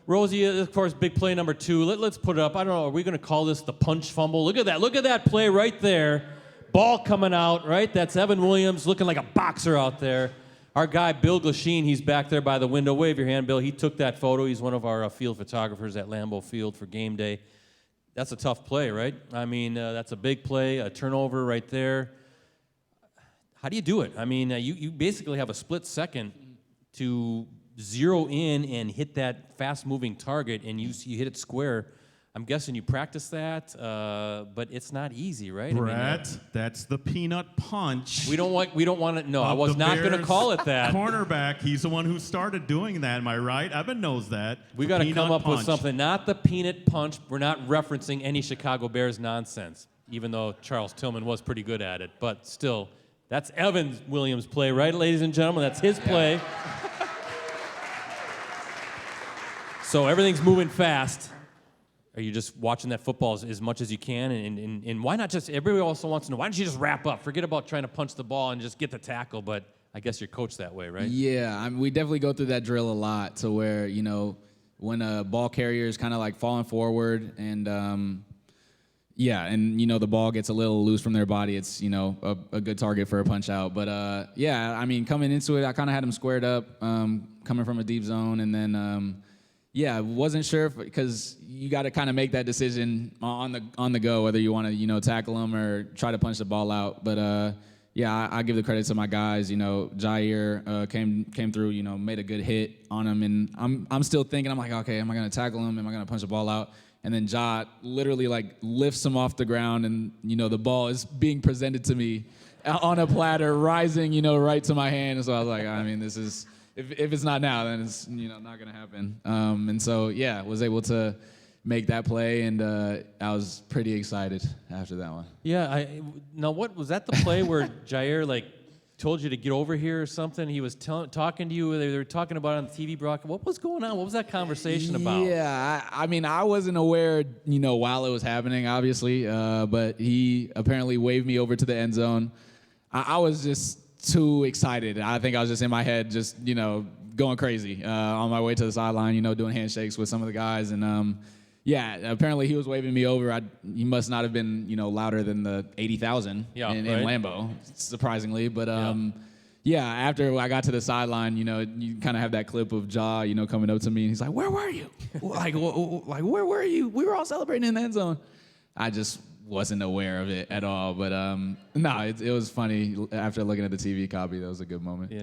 Rosie, of course, big play number 2. Let's put it up. I don't know. Are we going to call this the punch fumble? Look at that. Look at that play right there. Ball coming out, right? That's Evan Williams looking like a boxer out there. Our guy, Bill Glasheen, he's back there by the window. Wave your hand, Bill. He took that photo. He's one of our field photographers at Lambeau Field for game day. That's a tough play, right? I mean, that's a big play, a turnover right there. How do you do it? I mean, you basically have a split second to zero in and hit that fast-moving target, and you hit it square. I'm guessing you practice that, but it's not easy, right? Brett, I mean, that's the peanut punch. We don't want to. No, I was not going to call it that. Cornerback, he's the one who started doing that. Am I right? Evan knows that. We got to come up with something. Not the peanut punch. We're not referencing any Chicago Bears nonsense, even though Charles Tillman was pretty good at it. But still, that's Evan Williams' play, right, ladies and gentlemen? That's his play. So everything's moving fast. Are you just watching that football as much as you can? And why not just, everybody also wants to know, why don't you just wrap up? Forget about trying to punch the ball and just get the tackle, but I guess you're coached that way, right? Yeah, we definitely go through that drill a lot to where, you know, when a ball carrier is kind of like falling forward and, yeah, and, you know, the ball gets a little loose from their body, it's, you know, a good target for a punch out. But, yeah, I mean, coming into it, I kind of had him squared up, coming from a deep zone, and then, yeah, wasn't sure because you got to kind of make that decision on the go whether you want to, you know, tackle him or try to punch the ball out. But yeah, I give the credit to my guys. You know, Jair came through. You know, made a good hit on him, and I'm still thinking. I'm like, okay, am I gonna tackle him? Am I gonna punch the ball out? And then Ja literally like lifts him off the ground, and you know the ball is being presented to me on a platter, rising, you know, right to my hand. And so I was like, I mean, this is. If it's not now, then it's, you know, not gonna happen. And so yeah, was able to make that play, and I was pretty excited after that one. Yeah, now what was that the play where Jair like told you to get over here or something? He was talking to you. They were talking about it on the TV broadcast. What was going on? What was that conversation about? Yeah, I mean, I wasn't aware, you know, while it was happening, obviously, but he apparently waved me over to the end zone. I was just too excited. I think I was just in my head, just, you know, going crazy on my way to the sideline, you know, doing handshakes with some of the guys. And, yeah, apparently he was waving me over. He must not have been, you know, louder than the 80,000 in Lambeau, surprisingly. But, yeah, after I got to the sideline, you know, you kind of have that clip of Ja, you know, coming up to me. And he's like, where were you? like, where were you? We were all celebrating in the end zone. I just wasn't aware of it at all, but no, it was funny after looking at the TV copy. That was a good moment. Yeah.